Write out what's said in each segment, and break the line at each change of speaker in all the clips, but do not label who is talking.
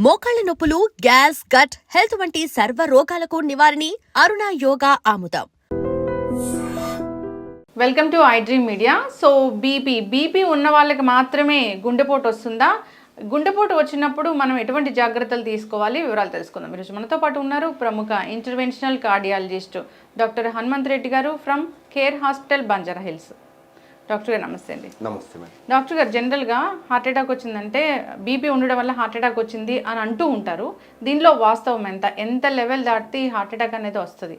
మోకాళ్ల నొప్పులు, gas, gut health వంటి సర్వ రోగాలకు నివారణి అరుణ యోగా ఆముదం.
Welcome to I dream media. So BP ఉన్న వాళ్ళకి మాత్రమే గుండెపోటు వస్తుందా? గుండెపోటు వచ్చినప్పుడు మనం ఎటువంటి జాగ్రత్తలు తీసుకోవాలి, వివరాలు తెలుసుకుందాం. ఈరోజు మనతో పాటు ఉన్నారు ప్రముఖ interventional cardiologist doctor Hanumanth Reddy గారు from Care Hospital Banjara Hills. Doctor గారు నమస్తే అండి.
నమస్తే మేడం.
డాక్టర్ గారు, జనరల్గా హార్ట్ అటాక్ వచ్చిందంటే బీపీ ఉండడం వల్ల హార్ట్ అటాక్ వచ్చింది అని అంటూ ఉంటారు. దీనిలో వాస్తవం ఎంత లెవెల్ దాటి హార్ట్ అటాక్ అనేది వస్తుంది?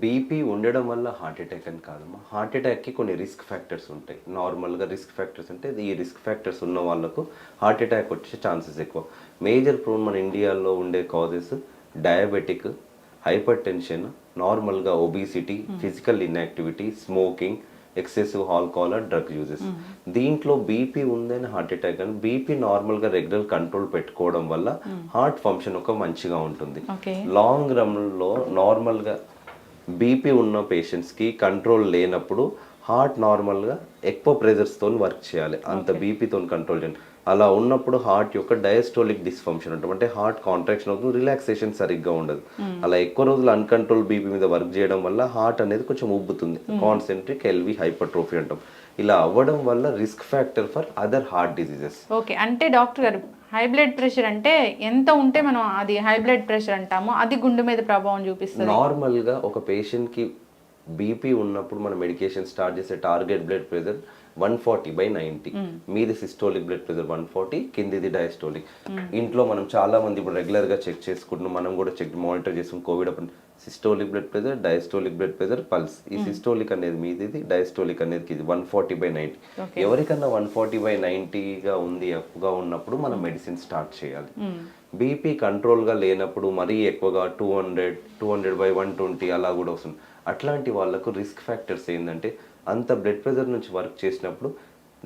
బీపీ ఉండడం వల్ల హార్ట్ అటాక్ అని కాదమ్మా. హార్ట్ అటాక్కి కొన్ని రిస్క్ ఫ్యాక్టర్స్ ఉంటాయి. నార్మల్గా రిస్క్ ఫ్యాక్టర్స్ అంటే ఈ రిస్క్ ఫ్యాక్టర్స్ ఉన్న వాళ్ళకు హార్ట్ అటాక్ వచ్చే ఛాన్సెస్ ఎక్కువ. మేజర్ ప్రోన్ మన ఇండియాలో ఉండే కాజెస్ డయాబెటిక్, హైపర్ టెన్షన్, నార్మల్గా obesity, physical inactivity, smoking, excessive alcohol, drug uses. దీంట్లో బీపీ ఉందని హార్ట్ అటాక్ అని బీపీ నార్మల్గా రెగ్యులర్ కంట్రోల్ పెట్టుకోవడం వల్ల హార్ట్ ఫంక్షన్ ఒక మంచిగా ఉంటుంది. లాంగ్ రన్లో నార్మల్గా బీపీ ఉన్న పేషెంట్స్కి కంట్రోల్ లేనప్పుడు హార్ట్ నార్మల్గా ఎక్కువ ప్రెజర్స్తో వర్క్ చేయాలి, అంత బీపీతో కంట్రోల్ చేయాలి. అలా ఉన్నప్పుడు హార్ట్ యొక్క డయాస్టోలిక్ డిస్ఫంక్షన్ ఉంటుంది, అంటే హార్ట్ కాంట్రాక్షన్ అవుతుంది, రిలాక్సేషన్ సరిగ్గా ఉండదు. అలా ఎక్కువ రోజులు అన్కంట్రోల్ బీపీ మీద వర్క్ చేయడం వల్ల హార్ట్ అనేది కొంచెం ఉబ్బుతుంది, కాన్సెంట్రిక్ ఎల్వి హైపర్ట్రోఫీ అంటాం. ఇలా అవ్వడం వల్ల risk factor for other heart diseases.
Okay, అంటే డాక్టర్ గారు, హై బ్లడ్ ప్రెషర్ అంటే ఎంత ఉంటే మనం అది హై బ్లడ్ ప్రెషర్ అంటాము, అది గుండె మీద ప్రభావం చూపిస్తుంది?
నార్మల్గా ఒక పేషెంట్కి బీపీ ఉన్నప్పుడు మనం మెడికేషన్ స్టార్ట్ చేసే టార్గెట్ బ్లడ్ ప్రెషర్ 140/90. మీది సిస్టోలిక్ బ్లడ్ ప్రెషర్ 140, కిందిది డయాస్టోలిక్. ఇంట్లో మనం చాలా మంది ఇప్పుడు రెగ్యులర్ గా చెక్ చేసుకుంటున్నాం, మనం కూడా చెక్ మానిటర్ చేస్తాం. కోవిడ్ అప్పుడు systolic blood pressure, diastolic blood pressure, pulse. ఈ సిస్టోలిక్ అనేది మీది, డయాస్టోలిక్ అనేది ఇది 140/90. ఎవరికన్నా 140/90గా ఉంది, ఎక్కువగా ఉన్నప్పుడు మనం మెడిసిన్ స్టార్ట్ చేయాలి. బీపీ కంట్రోల్గా లేనప్పుడు మరీ ఎక్కువగా 200/120 అలా కూడా వస్తుంది. అట్లాంటి వాళ్ళకు రిస్క్ ఫ్యాక్టర్స్ ఏంటంటే, అంత బ్లడ్ ప్రెషర్ నుంచి వర్క్ చేసినప్పుడు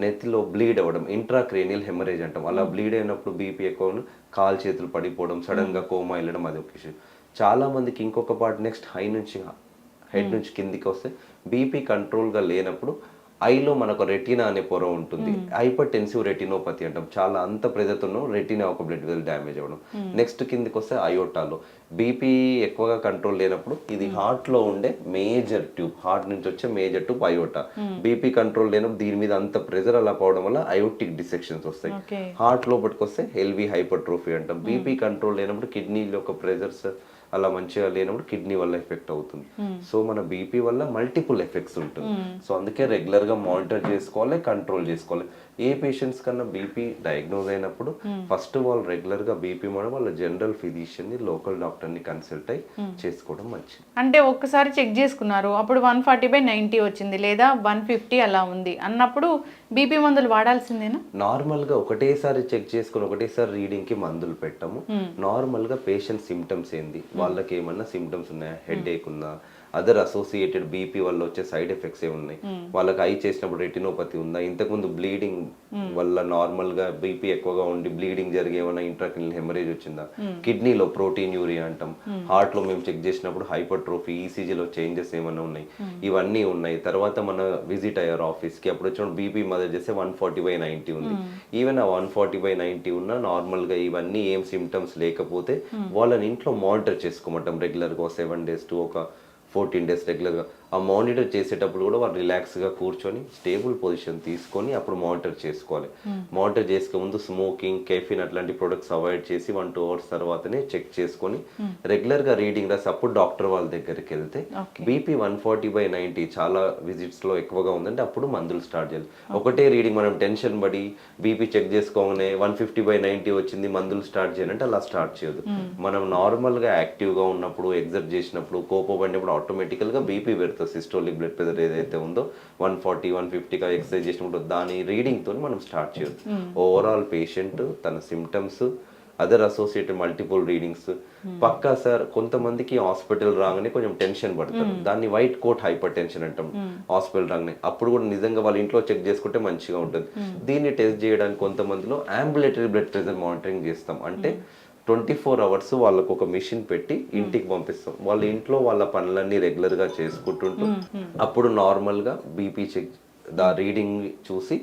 నెత్తిలో బ్లీడ్ అవ్వడం, ఇంట్రాక్రేనియల్ హెమరేజ్ అంటాం. అలా బ్లీడ్ అయినప్పుడు బీపీ ఎక్కువ, కాలు చేతులు పడిపోవడం, సడన్గా కోమా వెళ్ళడం, అది ఒక ఇష్యూ. చాలా మందికి ఇంకొక పార్ట్ నెక్స్ట్ హెడ్ నుంచి కిందికి వస్తే బీపీ కంట్రోల్గా లేనప్పుడు ఐలో మనకు రెటీనా అనే పొర ఉంటుంది, హైపర్ టెన్సివ్ రెటినోపతి అంటాం. చాలా అంత ప్రెజర్తో రెటీనా ఒక బ్లడ్ వెల్ డ్యామేజ్ అవ్వడం. నెక్స్ట్ కిందికి వస్తే అయోటాలో బీపీ ఎక్కువగా కంట్రోల్ లేనప్పుడు ఇది హార్ట్ లో ఉండే మేజర్ ట్యూబ్, హార్ట్ నుంచి వచ్చే major tube iota. BP control లేనప్పుడు దీని మీద అంత ప్రెజర్ అలా పోవడం వల్ల అయోటిక్ డిసెక్షన్స్ వస్తాయి. హార్ట్ లోపలికి వస్తే ఎల్వి హైపర్ట్రోఫీ అంటాం. బీపీ కంట్రోల్ లేనప్పుడు కిడ్నీలో ఒక ప్రెజర్స్ అలా మంచిగా లేనప్పుడు కిడ్నీ వల్ల ఎఫెక్ట్ అవుతుంది. సో మన బీపీ వల్ల మల్టిపుల్ ఎఫెక్ట్స్ ఉంటుంది. సో అందుకే రెగ్యులర్ గా మానిటర్ చేసుకోవాలి, కంట్రోల్ చేసుకోవాలి. ఏ పేషెంట్స్ కన్నా బీపీ డయాగ్నోజ్ అయినప్పుడు ఫస్ట్ వాళ్ళు రెగ్యులర్ గా బీపీ వాళ్ళ జనరల్ ఫిజిషియన్ ని, లోకల్ డాక్టర్ ని కన్సల్ట్ అయ్యి చేసుకోవడం మంచిది.
అంటే ఒక్కసారి చెక్ చేసుకున్నారు, అప్పుడు 140/90 వచ్చింది లేదా 150 అలా ఉంది అన్నప్పుడు బీపీ మందులు వాడాల్సిందేనా?
నార్మల్ గా ఒకటేసారి చెక్ చేసుకుని ఒకటేసారి రీడింగ్ కి మందులు పెట్టాము. నార్మల్ గా పేషెంట్ సిమ్టమ్స్ ఏంది, వాళ్ళకి ఏమన్నా సిమ్టమ్స్ ఉన్నాయా, హెడ్ ఏక్ ఉందా, అదర్ అసోసియేటెడ్ బీపీ వల్ల వచ్చే సైడ్ ఎఫెక్ట్స్ ఏమున్నాయి, వాళ్ళకి ఐ చేసినప్పుడు రెటినోపతి ఉందా, ఇంతకుముందు బ్లీడింగ్ వల్ల నార్మల్ గా బీపీ ఎక్కువగా ఉండి బ్లీడింగ్ జరిగి ఏమైనా ఇంట్రాక్రినల్ హెమరేజ్ వచ్చిందా, కిడ్నీలో ప్రోటీన్ యూరియా అంటాం, హార్ట్ లో మేము చెక్ చేసినప్పుడు హైపర్ట్రోఫీ, ఈసీజీలో చేంజెస్ ఏమైనా ఉన్నాయి, ఇవన్నీ ఉన్నాయి. తర్వాత మన విజిట్ అయ్యారు ఆఫీస్ కి, అప్పుడు వచ్చిన బీపీ మదర్ చేస్తే 140/90 ఉంది. ఈవెన్ ఆ 140/90 ఉన్నా నార్మల్ గా ఇవన్నీ ఏం సిమ్టమ్స్ లేకపోతే వాళ్ళని ఇంట్లో మానిటర్ చేసుకోమంటాం రెగ్యులర్ గా 7 days to ఒక 14 days రెగ్యులర్గా. ఆ మానిటర్ చేసేటప్పుడు కూడా వాళ్ళు రిలాక్స్గా కూర్చొని స్టేబుల్ పొజిషన్ తీసుకొని అప్పుడు మానిటర్ చేసుకోవాలి. మానిటర్ చేసుకునే ముందు స్మోకింగ్, కెఫిన్ అట్లాంటి ప్రొడక్ట్స్ అవాయిడ్ చేసి 1-2 hours తర్వాతనే చెక్ చేసుకొని రెగ్యులర్గా రీడింగ్ రాసి అప్పుడు డాక్టర్ వాళ్ళ దగ్గరికి వెళ్తే బీపీ 140/90 చాలా విజిట్స్లో ఎక్కువగా ఉందంటే అప్పుడు మందులు స్టార్ట్ చేయాలి. ఒకటే రీడింగ్ మనం టెన్షన్ పడి బీపీ చెక్ చేసుకోగానే 150/90 వచ్చింది మందులు స్టార్ట్ చేయాలంటే అలా స్టార్ట్ చేయదు. మనం నార్మల్గా యాక్టివ్గా ఉన్నప్పుడు, ఎగ్జర్ట్ చేసినప్పుడు, కోపపడినప్పుడు ఆటోమేటికల్గా బీపీ పెడుతుంది. సిస్టోలిక్ బ్లడ్ ప్రెషర్ ఏదైతే ఉందో 140-150గా ఎక్సర్సైజ్ చేసినప్పుడు దాని రీడింగ్ తో మనం స్టార్ట్ చేయొచ్చు. ఓవరాల్ పేషెంట్ తన symptoms, other associated multiple readings పక్కా. సార్ కొంతమందికి హాస్పిటల్ రాగానే కొంచెం టెన్షన్ పడతారు, దాన్ని వైట్ కోట్ హైపర్ టెన్షన్ అంటాం. హాస్పిటల్ రాగానే అప్పుడు కూడా నిజంగా వాళ్ళ ఇంట్లో చెక్ చేసుకుంటే మంచిగా ఉంటుంది. దీన్ని టెస్ట్ చేయడానికి కొంతమందిలో అంబులేటరీ బ్లడ్ ప్రెషర్ మానిటరింగ్ చేస్తాం. అంటే 24 hours వాళ్ళకు ఒక మిషన్ పెట్టి ఇంటికి పంపిస్తాం. వాళ్ళ ఇంట్లో వాళ్ళ పనులన్నీ రెగ్యులర్ గా చేసుకుంటుంటూ అప్పుడు నార్మల్ గా బీపీ చెక్ రీడింగ్ చూసి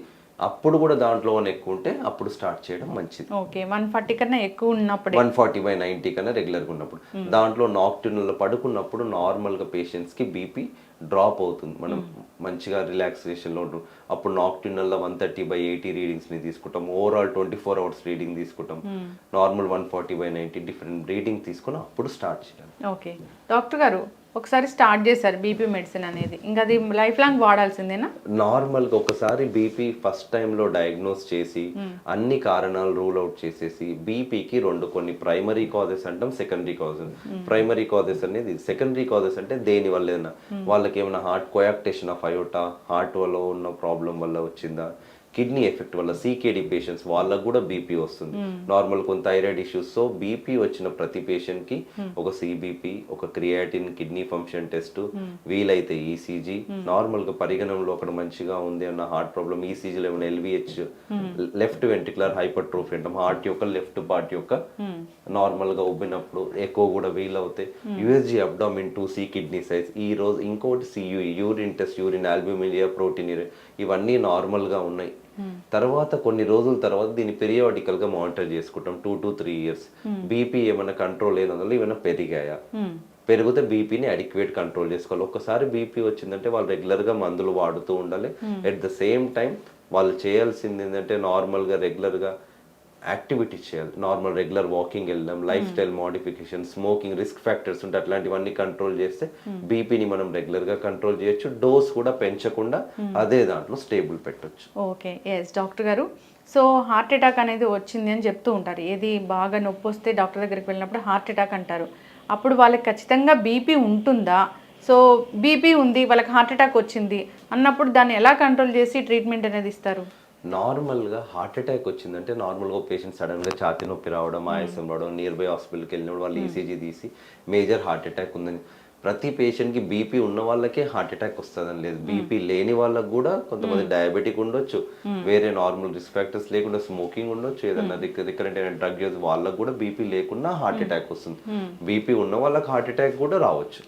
అప్పుడు కూడా దాంట్లో ఎక్కువ ఉంటే అప్పుడు స్టార్ట్ చేయడం మంచిది.
ఓకే, 140 కన్నా ఎక్కువ ఉన్నప్పుడు
140/90 కన్నా రెగ్యులర్గా ఉన్నప్పుడు. దాంట్లో నాక్టర్నల్లో పడుకున్నప్పుడు నార్మల్గా పేషెంట్స్కి బీపీ డ్రాప్ అవుతుంది. మనం మంచిగా రిలాక్సేషన్లో ఉంటాం. అప్పుడు నాక్టర్నల్లో 130/80 రీడింగ్స్ని తీసుకుంటాం. ఓవరాల్ 24 అవర్స్ రీడింగ్ తీసుకుంటాం. నార్మల్ 140/90 డిఫరెంట్ రీడింగ్ తీసుకుని అప్పుడు స్టార్ట్ చేయాలి.
ఓకే డాక్టర్ గారు, ఒకసారి స్టార్ట్ చేశారు బీపీ మెడిసిన్ అనేది, ఇంకా అది లైఫ్ లాంగ్ వాడాల్సిందేనా?
నార్మల్గా ఒకసారి బీపీ ఫస్ట్ టైంలో డయాగ్నోస్ చేసి అన్ని కారణాలు రూల్ అవుట్ చేసేసి బీపీకి కొన్ని ప్రైమరీ కాజెస్ అంటాం, సెకండరీ కాజెస్. ప్రైమరీ కాజెస్ అనేది, సెకండరీ కాజెస్ అంటే దేని వల్ల ఏదైనా వాళ్ళకి ఏమైనా హార్ట్ కోయాక్టేషన్ ఆఫ్ అయోటా, హార్ట్ వల్ల ఉన్న ప్రాబ్లం వల్ల వచ్చిందా, కిడ్నీ ఎఫెక్ట్ వల్ల సికేడి పేషెంట్స్ వాళ్ళకు కూడా బీపీ వస్తుంది. నార్మల్ కొన్ని థైరాయిడ్ ఇష్యూస్. సో బీపీ వచ్చిన ప్రతి పేషెంట్ కి ఒక సిబిపి, ఒక క్రియాటిన్, కిడ్నీ ఫంక్షన్ టెస్ట్, వీలైతే ఈసీజీ, నార్మల్ గా పరిగణంలో అక్కడ మంచిగా ఉంది అన్న హార్ట్ ప్రాబ్లమ్, ఈసీజీలో ఏమైనా ఎల్విహెచ్, లెఫ్ట్ వెంట్రికులర్ హైపర్ట్రోఫీ అంటాం, హార్ట్ యొక్క లెఫ్ట్ పార్ట్ యొక్క నార్మల్ గా ఉబ్బినప్పుడు ఎక్కువ కూడా వీలవుతాయి. USG abdomen 2C kidney size. ఈ రోజు ఇంకోటి CUE, urine test, urine albuminuria, protein, ఇవన్నీ నార్మల్ గా ఉన్నాయి. తర్వాత కొన్ని రోజుల తర్వాత దీన్ని పీరియాడికల్ గా మానిటర్ చేసుకుంటాం 2 to 3 years. బీపీ ఏమైనా కంట్రోల్ లేనందువల్ల ఏమైనా పెరిగాయా, పెరిగితే బీపీని అడిక్వేట్ కంట్రోల్ చేసుకోవాలి. ఒక్కసారి బీపీ వచ్చిందంటే వాళ్ళు రెగ్యులర్ గా మందులు వాడుతూ ఉండాలి. ఎట్ ద సేమ్ టైం వాళ్ళు చేయాల్సింది ఏంటంటే నార్మల్ గా రెగ్యులర్ గా యాక్టివిటీస్ చేయాలి. నార్మల్ రెగ్యులర్ వాకింగ్ వెళ్ళడం, life style modification, smoking, risk factors ఉంటే అట్లాంటివన్నీ కంట్రోల్ చేస్తే బీపీని మనం రెగ్యులర్ గా కంట్రోల్ చేయొచ్చు. డోస్ కూడా పెంచకుండా అదే దాంట్లో స్టేబుల్ పెట్టొచ్చు.
ఓకే, ఎస్ డాక్టర్ గారు. సో హార్ట్ అటాక్ అనేది వచ్చింది అని చెప్తూ ఉంటారు. ఏది బాగా నొప్పి వస్తే డాక్టర్ దగ్గరికి వెళ్ళినప్పుడు హార్ట్ అటాక్ అంటారు. అప్పుడు వాళ్ళకి ఖచ్చితంగా బీపీ ఉంటుందా? సో బీపీ ఉంది, వాళ్ళకి హార్ట్ అటాక్ వచ్చింది అన్నప్పుడు దాన్ని ఎలా కంట్రోల్ చేసి ట్రీట్మెంట్ అనేది ఇస్తారు?
నార్మల్గా హార్ట్ అటాక్ వచ్చిందంటే నార్మల్గా పేషెంట్ సడన్గా ఛాతీ నొప్పి రావడం, ఆయాసం రావడం, నియర్ బై హాస్పిటల్కి వెళ్ళినప్పుడు వాళ్ళు ఈసీజీ తీసి మేజర్ హార్ట్ అటాక్ ఉందని. ప్రతి పేషెంట్కి బీపీ ఉన్న వాళ్ళకే హార్ట్ అటాక్ వస్తుందని లేదు. బీపీ లేని వాళ్ళకు కూడా కొంతమంది డయాబెటిక్ ఉండొచ్చు, వేరే నార్మల్ రిస్క్ ఫ్యాక్టర్స్ లేకుండా స్మోకింగ్ ఉండొచ్చు, ఏదైనా రికరెంట్ అయిన డ్రగ్ యూజ్ వాళ్ళకు కూడా బీపీ లేకుండా హార్ట్ అటాక్ వస్తుంది. బీపీ ఉన్న వాళ్ళకి హార్ట్ అటాక్ కూడా రావచ్చు.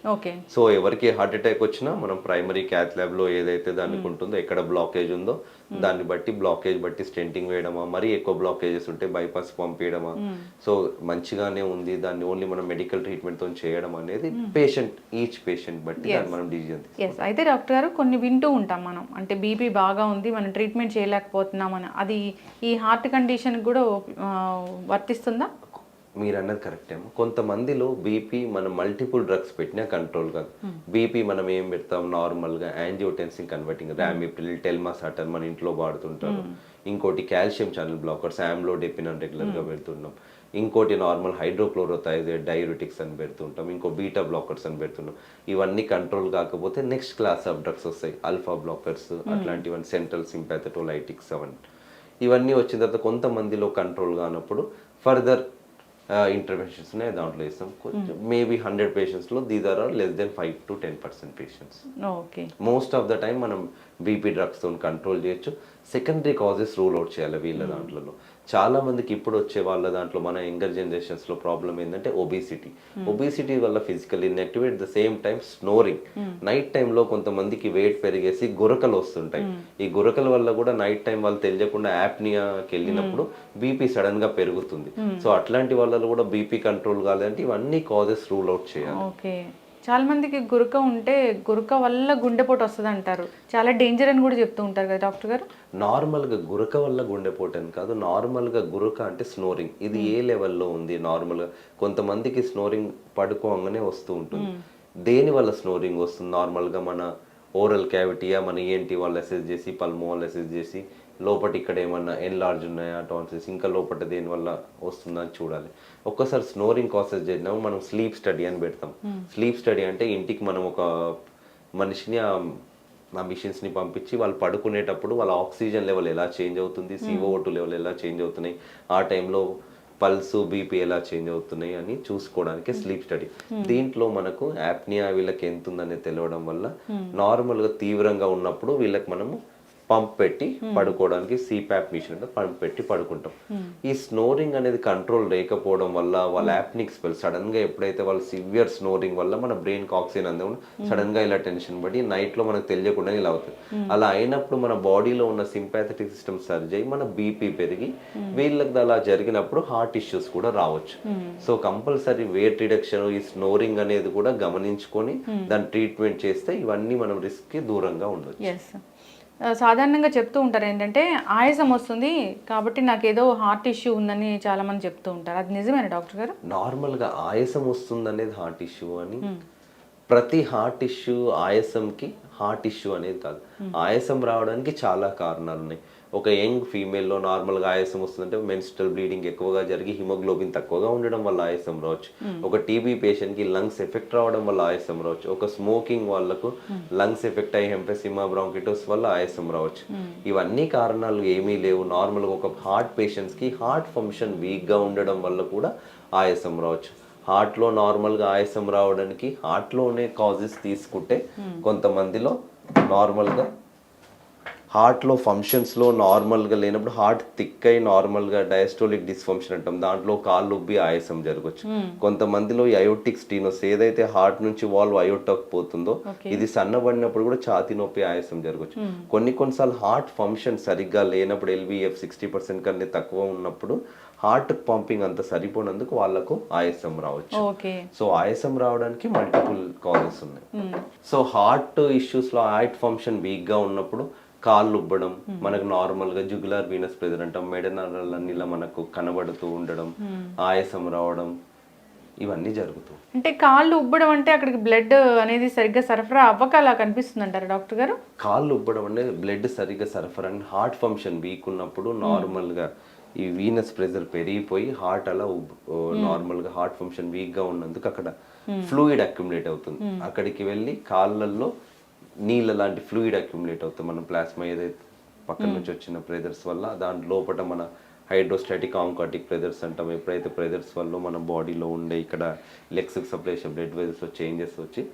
సో ఎవరికి హార్ట్ అటాక్ వచ్చినా మనం ప్రైమరీ క్యాత్ ల్యాబ్ లో ఏదైతే దానికి ఉంటుందో, ఎక్కడ బ్లాకేజ్ ఉందో దాన్ని బట్టి బ్లాకేజ్ బట్టి స్టెంటింగ్ వేయడమా, మరీ ఎక్కువ బ్లాకేజెస్ ఉంటే బైపాస్ పంపించడమా, సో మంచిగానే ఉంది దాన్ని ఓన్లీ మనం మెడికల్ ట్రీట్మెంట్ తో చేయడం అనేది పేషెంట్, ఈచ్ పేషెంట్ బట్టి మనం డిసిజన్ తీసుకోవాలి.
అయితే డాక్టర్ గారు కొన్ని వింటూ ఉంటాం మనం, అంటే బీపీ బాగా ఉంది మనం ట్రీట్మెంట్ చేయలేకపోతున్నాం అని, అది ఈ హార్ట్ కండిషన్ కూడా వర్తిస్తుందా?
మీరు అన్నది కరెక్ట్ ఏమో. కొంతమందిలో బీపీ మనం మల్టిపుల్ డ్రగ్స్ పెట్టినా కంట్రోల్ కాదు. బీపీ మనం ఏం పెడతాం, నార్మల్గా యాంజియోటెన్సిన్ కన్వర్టింగ్, రామిప్రిల్, టెల్మాసాటర్ మన ఇంట్లో వాడుతుంటారు. ఇంకోటి కాల్షియం ఛానల్ బ్లాకర్స్, ఆమ్లోడెపిన్ అని రెగ్యులర్గా పెడుతున్నాం. ఇంకోటి నార్మల్ హైడ్రోక్లోరోథైజైడ్ డయూరిటిక్స్ అని పెడుతుంటాం. ఇంకో బీటా బ్లాకర్స్ అని పెడుతున్నాం. ఇవన్నీ కంట్రోల్ కాకపోతే నెక్స్ట్ క్లాస్ ఆఫ్ డ్రగ్స్ వస్తాయి, ఆల్ఫా బ్లాకర్స్ అట్లాంటివన్నీ, సెంట్రల్ సింపాథెటోలైటిక్స్ అవన్నీ. ఇవన్నీ వచ్చిన తర్వాత కొంతమందిలో కంట్రోల్ కానప్పుడు ఫర్దర్ ఇంటర్వెన్షన్స్ దాంట్లో ఇస్తాం. కొంచెం మేబీ 100 పేషెంట్స్లో these are less than 5 to 10% patients. Most of the time మనం బీపీ డ్రగ్స్తో కంట్రోల్ చేయొచ్చు. సెకండరీ కాజెస్ రూల్ అవుట్ చేయాలి వీళ్ళ దాంట్లో. చాలా మందికి ఇప్పుడు వచ్చే వాళ్ళ దాంట్లో మన యంగర్ జనరేషన్స్ లో ప్రాబ్లం ఏంటంటే ఒబేసిటీ వల్ల physical inactive, at the same time snoring. Night టైంలో కొంతమందికి వెయిట్ పెరిగేసి గురకలు వస్తుంటాయి. ఈ గురకల వల్ల కూడా నైట్ టైం వాళ్ళు తెలియకుండా యాప్నియాకి వెళ్ళినప్పుడు బీపీ సడన్ గా పెరుగుతుంది. సో అట్లాంటి వాళ్ళలో కూడా బీపీ కంట్రోల్ కావాలంటే ఇవన్నీ కాజెస్ రూల్ అవుట్ చేయాలి.
చాలా మందికి గురక ఉంటే గురక వల్ల గుండెపోటు వస్తుంది అంటారు, చాలా డేంజర్ అని కూడా చెప్తూ ఉంటారు కదా డాక్టర్ గారు.
నార్మల్గా గురక వల్ల గుండెపోటు అని కాదు, నార్మల్గా గురక అంటే స్నోరింగ్. ఇది ఏ లెవెల్లో ఉంది నార్మల్గా కొంతమందికి స్నోరింగ్ పడుకోగానే వస్తూ ఉంటుంది. దేని వల్ల స్నోరింగ్ వస్తుంది? నార్మల్గా మన ఓరల్ క్యావిటీయా, మన ఏంటి వాళ్ళు అసెస్ చేసి, పల్మో వాళ్ళు అసెస్ చేసి లోపల ఇక్కడ ఏమన్నా ఎన్లార్జ్ ఉన్నాయా టాన్సిల్స్, ఇంకా లోపల దేని వల్ల వస్తుందని చూడాలి. ఒక్కసారి స్నోరింగ్ కాసెస్ చేసినాము మనం స్లీప్ స్టడీ అని పెడతాం. స్లీప్ స్టడీ అంటే ఇంటికి మనం ఒక మనిషిని ఆ మిషన్స్ని పంపించి వాళ్ళు పడుకునేటప్పుడు వాళ్ళ ఆక్సిజన్ లెవెల్ ఎలా చేంజ్ అవుతుంది, CO2 లెవెల్ ఎలా చేంజ్ అవుతున్నాయి, ఆ టైంలో పల్స్, బీపీ ఎలా చేంజ్ అవుతున్నాయి అని చూసుకోవడానికి స్లీప్ స్టడీ. దీంట్లో మనకు యాప్నియా వీళ్ళకి ఎంత ఉందనేది తెలియడం వల్ల నార్మల్గా తీవ్రంగా ఉన్నప్పుడు వీళ్ళకి మనము పంప్ పెట్టి పడుకోవడానికి సిపాప్ మిషన్ అంటే పంప్ పెట్టి పడుకుంటాం. ఈ స్నోరింగ్ అనేది కంట్రోల్ లేకపోవడం వల్ల వాళ్ళ యాప్నిక్ స్పెల్ సడన్ గా ఎప్పుడైతే వాళ్ళు సివియర్ స్నోరింగ్ వల్ల మన బ్రెయిన్ కి ఆక్సిజన్ అందడం సడన్ గా ఇలా టెన్షన్ పడి నైట్ లో మనకు తెలియకుండా ఇలా అవుతుంది. అలా అయినప్పుడు మన బాడీలో ఉన్న సింపాథెటిక్ సిస్టమ్ సర్జ్ అయ్యి మన బీపీ పెరిగి వీళ్ళకి అలా జరిగినప్పుడు హార్ట్ ఇష్యూస్ కూడా రావచ్చు. సో కంపల్సరీ వెయిట్ రిడక్షన్ ఈ స్నోరింగ్ అనేది కూడా గమనించుకొని దాని ట్రీట్మెంట్ చేస్తే ఇవన్నీ మనం రిస్క్ కి దూరంగా ఉండొచ్చు.
ఎస్, సాధారణంగా చెప్తూ ఉంటారు ఏంటంటే ఆయాసం వస్తుంది కాబట్టి నాకు ఏదో హార్ట్ ఇష్యూ ఉందని చాలా మంది చెప్తూ ఉంటారు. అది నిజమేనా డాక్టర్ గారు?
నార్మల్ గా ఆయాసం వస్తుంది అనేది హార్ట్ ఇష్యూ అని, ప్రతి హార్ట్ ఇష్యూ ఆయాసంకి హార్ట్ ఇష్యూ అనేది కాదు. ఆయాసం రావడానికి చాలా కారణాలు ఉన్నాయి. ఒక యంగ్ ఫీమేల్లో నార్మల్గా ఆయాసం వస్తుందంటే మెన్స్ట్రల్ బ్లీడింగ్ ఎక్కువగా జరిగి హిమోగ్లోబిన్ తక్కువగా ఉండడం వల్ల ఆయాసం రావచ్చు. ఒక టీబీ పేషెంట్కి లంగ్స్ ఎఫెక్ట్ రావడం వల్ల ఆయాసం రావచ్చు. ఒక స్మోకింగ్ వాళ్ళకు లంగ్స్ ఎఫెక్ట్ అయ్యి ఎంఫెసిమా బ్రాంకిటోస్ వల్ల ఆయాసం రావచ్చు. ఇవన్నీ కారణాలు ఏమీ లేవు. నార్మల్గా ఒక హార్ట్ పేషెంట్స్కి హార్ట్ ఫంక్షన్ వీక్గా ఉండడం వల్ల కూడా ఆయాసం రావచ్చు. హార్ట్లో నార్మల్గా ఆయాసం రావడానికి హార్ట్లోనే కాజెస్ తీసుకుంటే కొంతమందిలో నార్మల్గా హార్ట్లో ఫంక్షన్స్లో నార్మల్గా లేనప్పుడు హార్ట్ థిక్ అయి నార్మల్గా డయాస్టోలిక్ డిస్ఫంక్షన్ అంటాం, దాంట్లో కాళ్ళు ఉబ్బి ఆయాసం జరగచ్చు. కొంతమందిలో ఈ అయోటిక్ స్టీనోస్ ఏదైతే హార్ట్ నుంచి వాల్వ్ అయోటక్ పోతుందో ఇది సన్నబడినప్పుడు కూడా ఛాతీ నొప్పి ఆయాసం జరగచ్చు. కొన్నిసార్లు హార్ట్ ఫంక్షన్ సరిగ్గా లేనప్పుడు LVF 60% కన్నా తక్కువ ఉన్నప్పుడు హార్ట్ పంపింగ్ అంత సరిపోయినందుకు వాళ్ళకు ఆయాసం రావచ్చు. సో ఆయాసం రావడానికి మల్టిపుల్ కాజెస్ ఉన్నాయి. సో హార్ట్ ఇష్యూస్ లో హార్ట్ ఫంక్షన్ వీక్ గా ఉన్నప్పుడు కాళ్ళు ఉబ్బడం, మనకు నార్మల్ గా జుగులార్ వీనస్ ప్రెజర్ అంటాం, మెడ నరాలన్నీ ఇలా మనకు కనబడుతూ ఉండడం, ఆయాసం రావడం, ఇవన్నీ జరుగుతాయి.
అంటే కాళ్ళు ఉబ్బడం అంటే అక్కడికి బ్లడ్ అనేది సరిగ్గా సరఫరా అవ్వక అలా కనిపిస్తుంది అంటారు డాక్టర్ గారు?
కాళ్ళు ఉబ్బడం అంటే బ్లడ్ సరిగ్గా సరఫరా అని హార్ట్ ఫంక్షన్ వీక్ ఉన్నప్పుడు నార్మల్ గా ఈ వీనస్ ప్రెజర్ పెరిగిపోయి హార్ట్ అలా నార్మల్ గా హార్ట్ ఫంక్షన్ వీక్ గా ఉన్నందుకు అక్కడ ఫ్లూయిడ్ అక్యుములేట్ అవుతుంది. అక్కడికి వెళ్ళి కాళ్ళల్లో నీళ్ళ లాంటి ఫ్లూయిడ్ అక్యుములేట్ అవుతుంది. మన ప్లాస్మా ఏదైతే పక్కన నుంచి వచ్చిన ప్రెజర్స్ వల్ల దాని లోపల మన హైడ్రోస్టాటిక్ ఆంకాటిక్ ప్రెజర్స్ అంటాం. ఎప్పుడైతే ప్రెజర్స్ వల్ల మన బాడీలో ఉండే ఇక్కడ లెగ్స్కి సప్లై బ్లడ్ వెజల్స్ చేంజెస్ వచ్చి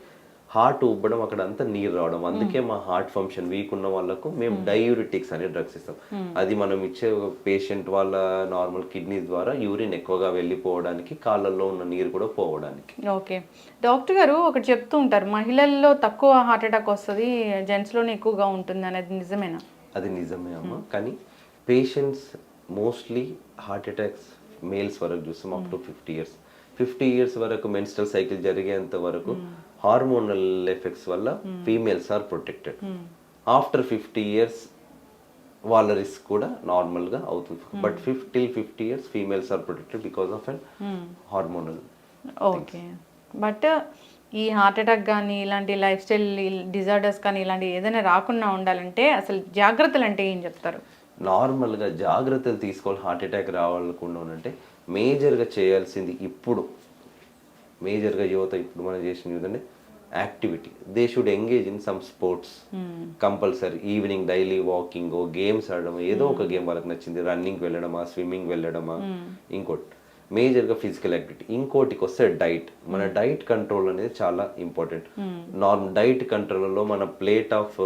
హార్ట్ ఉబ్బడం, అక్కడ అంతా నీరు రావడం. అందుకే మా హార్ట్ ఫంక్షన్ వీక్ ఉన్న వాళ్ళకు మేము డయూరిటిక్స్ అనే డ్రగ్స్ ఇస్తాం. అది మనం ఇచ్చే పేషెంట్ వాళ్ళ నార్మల్ కిడ్నీ ద్వారా యూరిన్ ఎక్కువగా వెళ్ళిపోవడానికి, కాళ్ళల్లో ఉన్న నీరు కూడా పోవడానికి.
ఓకే డాక్టర్ గారు, ఒకటి చెప్తూ ఉంటారు మహిళల్లో తక్కువ హార్ట్ అటాక్ వస్తుంది, జెంట్స్లోనే ఎక్కువగా ఉంటుంది అనేది నిజమేనా?
అది నిజమే అమ్మ. కానీ patients mostly heart attacks males వరకు చూస్తాం అప్ టు 50 years వరకు మెన్స్ట్రల్ సైకిల్ జరిగేంత వరకు హార్మోనల్ ఎఫెక్ట్స్ వల్ల females are protected. After 50 years వాళ్ళ రిస్క్ కూడా నార్మల్ గా అవుతుంది. But till 50 years females are protected because of an hormonal.
Okay, but ఈ హార్ట్ అటాక్ కానీ ఇలాంటి లైఫ్ స్టైల్ డిజార్డర్స్ కానీ ఇలాంటి ఏదైనా రాకుండా ఉండాలంటే అసలు జాగ్రత్తలు అంటే ఏం చెప్తారు?
నార్మల్గా జాగ్రత్తలు తీసుకోవాలి. హార్ట్ అటాక్ రావాలకుండా అంటే మేజర్గా చేయాల్సింది ఇప్పుడు మేజర్గా యువత ఇప్పుడు మనం చేసిన youth activity. They should engage in some sports compulsory. Evening daily walking, games ఆడడం, ఏదో ఒక గేమ్ వాళ్ళకి నచ్చింది, రన్నింగ్ వెళ్ళడమా, స్విమ్మింగ్ వెళ్ళడమా, ఇంకోటి మేజర్గా ఫిజికల్ యాక్టివిటీ. ఇంకోటికి వస్తే డైట్. మన డైట్ కంట్రోల్ అనేది చాలా ఇంపార్టెంట్. డైట్ కంట్రోల్లో మన ప్లేట్ ఆఫ్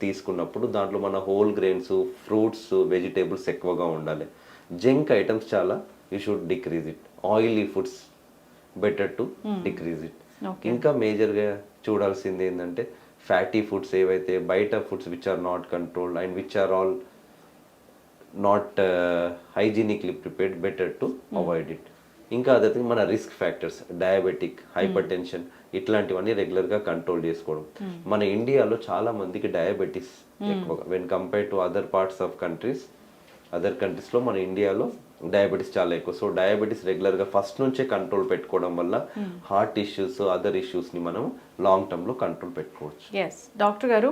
తీసుకున్నప్పుడు దాంట్లో మన హోల్ గ్రెయిన్స్, ఫ్రూట్స్, వెజిటేబుల్స్ ఎక్కువగా ఉండాలి. జంక్ ఐటమ్స్ చాలా you should decrease it. Oily foods better to decrease it. ఇంకా మేజర్గా చూడాల్సింది ఏంటంటే ఫ్యాటీ ఫుడ్స్ ఏవైతే బయట foods which are not controlled and which are all not hygienically prepared, better to avoid it. ఇంకా అదే మన risk factors diabetic, hypertension ఇట్లాంటివన్నీ రెగ్యులర్గా కంట్రోల్ చేసుకోవడం. మన ఇండియాలో చాలా మందికి డయాబెటీస్ ఎక్కువగా when compare to other parts of countries. Other కంట్రీస్లో మన ఇండియాలో డయాబెటీస్ చాలా ఎక్కువ. సో డయాబెటీస్ రెగ్యులర్గా ఫస్ట్ నుంచే కంట్రోల్ పెట్టుకోవడం వల్ల హార్ట్ ఇష్యూస్, అదర్ ఇష్యూస్ని మనం లాంగ్ టర్మ్లో కంట్రోల్ పెట్టుకోవచ్చు.
ఎస్ డాక్టర్ గారు,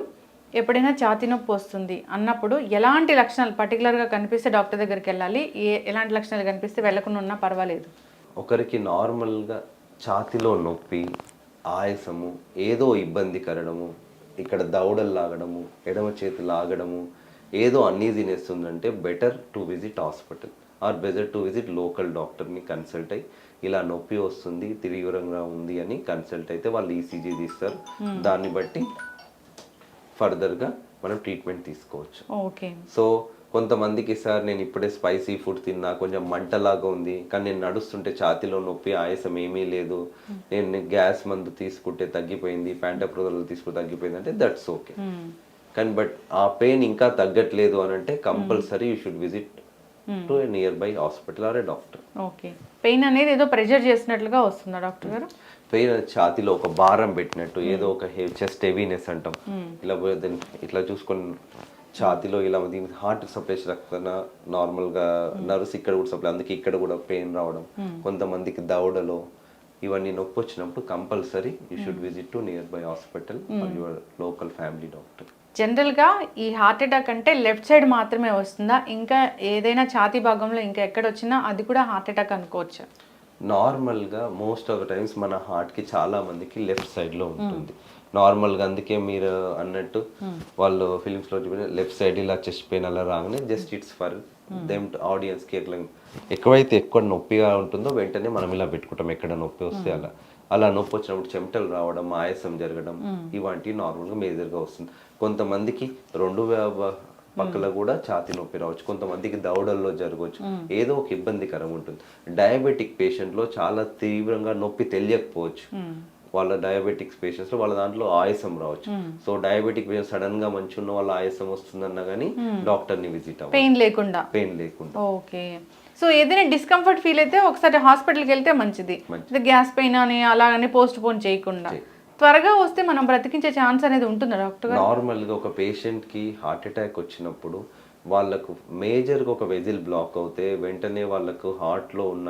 ఎప్పుడైనా ఛాతీ నొప్పి వస్తుంది అన్నప్పుడు ఎలాంటి లక్షణాలు పర్టికులర్గా కనిపిస్తే డాక్టర్ దగ్గరికి వెళ్ళాలి, ఎలాంటి లక్షణాలు కనిపిస్తే వెళ్ళకుండా ఉన్నా పర్వాలేదు?
ఒకరికి నార్మల్గా ఛాతీలో నొప్పి, ఆయాసము, ఏదో ఇబ్బంది కరడము, ఇక్కడ దవడలు లాగడము, ఎడమ చేతి లాగడము, ఏదో అన్నీజినెస్ ఉందంటే better to visit hospital or better to visit local డాక్టర్ని కన్సల్ట్ అయ్యి ఇలా నొప్పి వస్తుంది, తీవ్రంగా ఉంది అని కన్సల్ట్ అయితే వాళ్ళు ECG తీస్తారు. దాన్ని బట్టి ఫర్దర్గా మనం ట్రీట్మెంట్ తీసుకోవచ్చు.
ఓకే.
సో కొంతమందికి సార్ నేను ఇప్పుడే స్పైసీ ఫుడ్ తిన్నా, కొంచెం మంటలాగా ఉంది, కానీ నేను నడుస్తుంటే ఛాతీలో నొప్పి, ఆయాసం ఏమీ లేదు, నేను గ్యాస్ మందు తీసుకుంటే తగ్గిపోయింది, ప్యాంటప్రోజోల్ తీసుకుంటే తగ్గిపోయింది అంటే దట్స్ ఓకే. కానీ బట్ ఆ పెయిన్ ఇంకా తగ్గట్లేదు అని అంటే compulsory you should visit to a nearby hospital or a doctor.
Okay. Pain అనేది ఏదో ప్రెషర్ చేసినట్లుగా వస్తుందా డాక్టర్ గారు?
పెయిన్ ఛాతీలో ఒక భారం పెట్టినట్టు, ఏదో ఒక చెస్ట్ హెవీనెస్ అంటాం, ఇలా ఇట్లా చూసుకొని ఛాతీలో ఇలా దీనికి హార్ట్ సప్లై రక్తన నార్మల్గా నర్వ్స్ ఇక్కడ కూడా సప్లై, అందుకే ఇక్కడ కూడా పెయిన్ రావడం, కొంతమందికి దవడలో ఇవన్నీ నొప్పి వచ్చినప్పుడు compulsory you should visit to nearby hospital or your local family doctor.
జనరల్గా ఈ హార్ట్ అటాక్ అంటే లెఫ్ట్ సైడ్ మాత్రమే వస్తుందా, ఇంకా ఏదైనా ఛాతీ భాగంలో ఇంకా ఎక్కడ వచ్చినా అది కూడా హార్ట్ అటాక్ అనుకోవచ్చా?
నార్మల్గా మోస్ట్ ఆఫ్ ద టైమ్స్ మన హార్ట్కి చాలా మందికి లెఫ్ట్ సైడ్లో ఉంటుంది నార్మల్గా. అందుకే మీరు అన్నట్టు వాళ్ళు ఫిలిమ్స్లో చూపిన లెఫ్ట్ సైడ్ ఇలా చెస్ట్ పెయిన్ అలా రాగానే జస్ట్ ఇట్స్ ఫర్ దెమ్ ఆడియన్స్కి ఎట్లా ఎక్కువైతే ఎక్కువ నొప్పిగా ఉంటుందో వెంటనే మనం ఇలా పెట్టుకుంటాం ఎక్కడ నొప్పి వస్తే అలా. అలా నొప్పి వచ్చినప్పుడు చెమటలు రావడం, ఆయాసం జరగడం ఇవంటివి నార్మల్గా మేజర్గా వస్తుంది. కొంతమందికి రెండు పక్కల కూడా ఛాతీ నొప్పి రావచ్చు, కొంతమందికి దవడల్లో జరగవచ్చు, ఏదో ఒక ఇబ్బందికరం ఉంటుంది. డయాబెటిక్ పేషెంట్లో చాలా తీవ్రంగా నొప్పి తెలియకపోవచ్చు, వాళ్ళ డయాబెటిక్స్ పేషెంట్స్ లో వాళ్ళ దాంట్లో ఆయాసం రావచ్చు. సో డయాబెటిక్ పేషెంట్ సడన్ గా మంచి ఉన్న వాళ్ళ ఆయాసం వస్తుందన్నా కానీ డాక్టర్ ని విజిట్ అవ్వాలి, పెయిన్ లేకుండా.
ఓకే. సో ఏదైనా డిస్కంఫర్ట్ ఫీల్ అయితే ఒకసారి హాస్పిటల్కి వెళ్తే మంచిది. గ్యాస్ పెయిన్ అని అలాగని పోస్ట్ పోన్ చేయకుండా త్వరగా వస్తే మనం బ్రతికించే ఛాన్స్ అనేది ఉంటుందా డాక్టర్?
నార్మల్ గా ఒక పేషెంట్ కి హార్ట్ అటాక్ వచ్చినప్పుడు వాళ్ళకు మేజర్ గా ఒక వెజిల్ బ్లాక్ అవుతే వెంటనే వాళ్ళకు హార్ట్ లో ఉన్న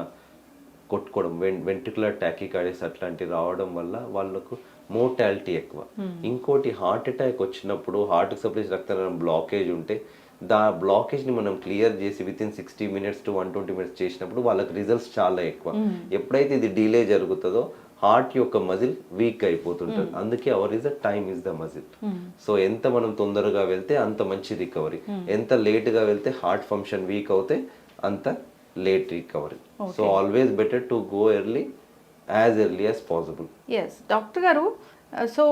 కొట్టుకోవడం, వెంట్రికులర్ టాకికార్డియస్ అట్లాంటివి రావడం వల్ల వాళ్ళకు మోర్టాలిటీ ఎక్కువ. ఇంకోటి హార్ట్ అటాక్ వచ్చినప్పుడు హార్ట్ సప్లై రక్తనాళం బ్లాకేజ్ ఉంటే బ్లాకేజ్ ని మనం క్లియర్ చేసి with in 60 minutes to 120 minutes చేసినప్పుడు వాళ్ళకి రిజల్ట్స్ చాలా ఎక్కువ. ఎప్పుడైతే ఇది డిలే జరుగుతుందో హార్ట్ యొక్క మజిల్ వీక్ అయిపోతుంటుంది, అందుకే hour is the time is the muscle. So ఎంత మనం తొందరగా వెళ్తే అంత మంచి రికవరీ, ఎంత లేట్ గా వెళ్తే హార్ట్ ఫంక్షన్ వీక్ అవుతే అంత late recovery. So always better to go early, as early as possible.
Yes doctor గారు, సో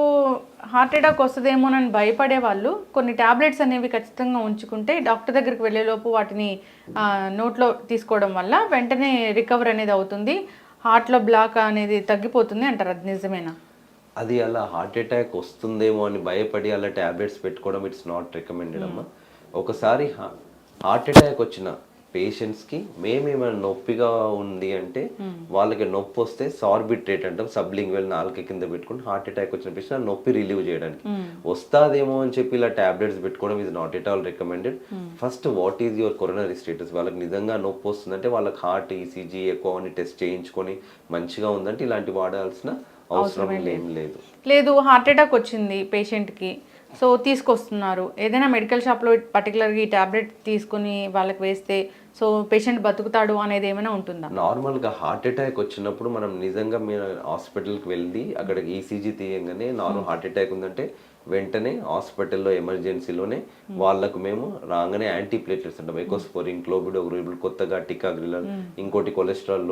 హార్ట్ అటాక్ వస్తుందేమోనని భయపడే వాళ్ళు కొన్ని టాబ్లెట్స్ అనేవి ఖచ్చితంగా ఉంచుకుంటే డాక్టర్ దగ్గరికి వెళ్ళేలోపు వాటిని నోట్లో తీసుకోవడం వల్ల వెంటనే రికవర్ అనేది అవుతుంది, హార్ట్లో బ్లాక్ అనేది తగ్గిపోతుంది అంటారు, అది నిజమేనా?
అది అలా హార్ట్ అటాక్ వస్తుందేమో అని భయపడి అలా టాబ్లెట్స్ పెట్టుకోవడం ఇట్స్ నాట్ రికమెండెడ్ అమ్మా. ఒకసారి హార్ట్ అటాక్ వచ్చిన పేషెంట్స్కి మేమేమైనా నొప్పిగా ఉంది అంటే వాళ్ళకి నొప్పి వస్తే సార్బిట్రేట్ అంటాం, సబ్లింగ్వెల్ నాలుక కింద పెట్టుకుని హార్ట్ అటాక్ వచ్చిన పేషెంట్ ఆ నొప్పి రిలీవ్ చేయడానికి వస్తాదేమో అని చెప్పి ఇలా టాబ్లెట్స్ పెట్టుకోవడం ఇది not at all recommended. First what is your coronary status, వాళ్ళకి నిజంగా నొప్పి వస్తుందంటే వాళ్ళకి హార్ట్ ఈసీజీ ఎక్కువ అని టెస్ట్ చేయించుకొని మంచిగా ఉందంటే ఇలాంటి వాడాల్సిన అవసరం ఏం లేదు.
హార్ట్ అటాక్ వచ్చింది పేషెంట్కి, సో తీసుకొస్తున్నారు, ఏదైనా మెడికల్ షాప్లో పర్టికులర్గా ఈ టాబ్లెట్ తీసుకుని వాళ్ళకి వేస్తే సో పేషెంట్ బతుకుతాడు అనేది ఏమైనా ఉంటుందా?
నార్మల్గా హార్ట్ అటాక్ వచ్చినప్పుడు మనం నిజంగా మీరు హాస్పిటల్కి వెళ్ళి అక్కడ ఈసీజీ తీయంగానే నార్మల్ హార్ట్ అటాక్ ఉందంటే వెంటనే హాస్పిటల్లో ఎమర్జెన్సీలోనే వాళ్ళకు మేము రాగానే యాంటీ ప్లేట్లెట్స్ అంటాం, ఎకోస్పోరిన్, క్లోబిడోగ్రిల్, కొత్తగా టికాగ్రిలర్, ఇంకోటి కొలెస్ట్రాల్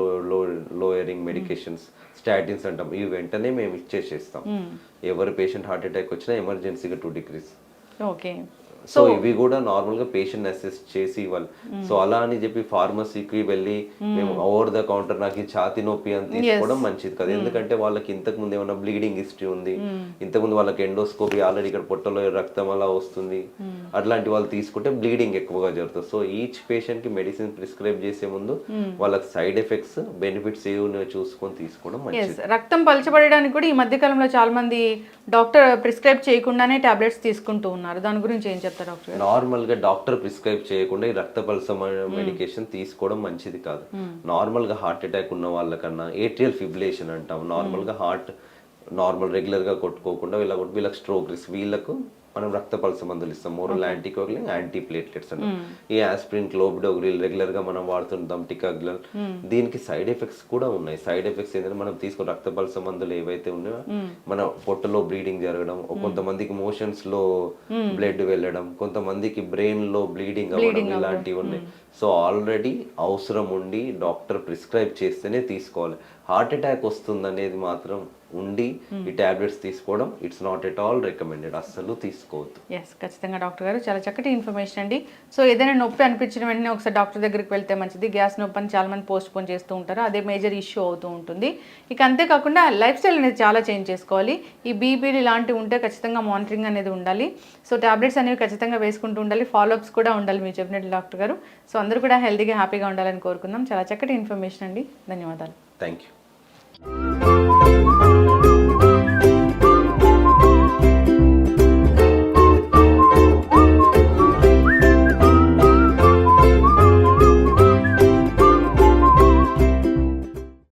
లోయరింగ్ మెడికేషన్స్, స్టాటిన్స్ అంటాం, ఇవి వెంటనే మేము ఇచ్చేసేస్తాం. ఎవరి పేషెంట్ హార్ట్ అటాక్ వచ్చినా ఎమర్జెన్సీగా 2 degrees.
ఓకే.
సో ఇవి కూడా నార్మల్ గా పేషెంట్ అసెస్ చేసి ఇవ్వాలి. సో అలా అని చెప్పి ఫార్మసీకి వెళ్ళి మేము ఓవర్ ద కౌంటర్ నాకు ఈ ఛాతి నొప్పి అని తీసుకోవడం మంచిది కదా, ఎందుకంటే వాళ్ళకి ఇంతకు ముందు ఏమైనా బ్లీడింగ్ హిస్టరీ ఉంది, ఇంతకుముందు వాళ్ళకి ఎండోస్కోపీ ఆల్రెడీ ఇక్కడ పొట్టలో రక్తం అలా వస్తుంది, అట్లాంటి వాళ్ళు తీసుకుంటే బ్లీడింగ్ ఎక్కువగా జరుగుతుంది. సో ఈచ్ పేషెంట్ కి మెడిసిన్ ప్రిస్క్రైబ్ చేసే ముందు వాళ్ళకి సైడ్ ఎఫెక్ట్స్ బెనిఫిట్స్ ఏమి చూసుకొని తీసుకోవడం మంచిది.
రక్తం పలచబడడానికి కూడా ఈ మధ్య కాలంలో చాలా మంది డాక్టర్ ప్రిస్క్రైబ్ చేయకుండానే టాబ్లెట్స్ తీసుకుంటూ ఉన్నారు, దాని గురించి ఏం చెప్తారు?
నార్మల్ గా డాక్టర్ ప్రిస్క్రైబ్ చేయకుండా ఈ రక్త పల్స మెడికేషన్ తీసుకోవడం మంచిది కాదు. నార్మల్ గా హార్ట్ అటాక్ ఉన్న వాళ్ళకన్నా ఏట్రియల్ ఫిబ్రిలేషన్ అంటాం, నార్మల్ గా హార్ట్ రెగ్యులర్ గా కొట్టుకోకుండా వీళ్ళకి స్ట్రోక్ రిస్క్, వీళ్ళకు మనం రక్త పల్స మందులు ఇస్తాం, మోరల్ యాంటీకోగులిన్, యాంటీ ప్లేట్లెట్స్ అంటాం. ఈ ఆస్పిరిన్, క్లోబిడోగ్రిల్ రెగ్యులర్ గా మనం వాడుతుంటాం, టికాగ్రిల్. దీనికి సైడ్ ఎఫెక్ట్స్ కూడా ఉన్నాయి. సైడ్ ఎఫెక్ట్స్ ఏంటంటే మనం తీసుకున్న రక్త పల్స మందులు ఏవైతే ఉన్నాయో మన పొట్టలో బ్లీడింగ్ జరగడం, కొంతమందికి మోషన్స్ లో బ్లడ్ వెళ్ళడం, కొంతమందికి బ్రెయిన్ లో బ్లీడింగ్ అవ్వడం, ఇలాంటివి ఉన్నాయి. సో ఆల్రెడీ అవసరం ఉండి డాక్టర్ ప్రిస్క్రైబ్ చేస్తేనే తీసుకోవాలి. హార్ట్ అటాక్ వస్తుందనేది మాత్రం ఉండి ఈ టాబ్లెట్స్ తీసుకోవడం it's not at all recommended, అస్సలు తీసుకోవద్దు.
ఎస్, ఖచ్చితంగా డాక్టర్ గారు చాలా చక్కటి ఇన్ఫర్మేషన్ అండి. సో ఏదైనా నొప్పి అనిపించిన వెంటనే ఒకసారి డాక్టర్ దగ్గరికి వెళ్తే మంచిది. గ్యాస్ నొప్పి అని చాలా మంది పోస్ట్ పోన్ చేస్తూ ఉంటారు, అదే మేజర్ ఇష్యూ అవుతూ ఉంటుంది. ఇక అంతేకాకుండా లైఫ్ స్టైల్ అనేది చాలా చేంజ్ చేసుకోవాలి. ఈ బీపీలు ఇలాంటివి ఉంటే ఖచ్చితంగా మానిటరింగ్ అనేది ఉండాలి. సో టాబ్లెట్స్ అనేవి ఖచ్చితంగా వేసుకుంటూ ఉండాలి, ఫాలోఅప్స్ కూడా ఉండాలి మీరు చెప్పినట్టు డాక్టర్ గారు. సో అందరూ కూడా హెల్తీగా హ్యాపీగా ఉండాలని కోరుకుందాం. చాలా చక్కటి ఇన్ఫర్మేషన్ అండి, ధన్యవాదాలు.
Thank you.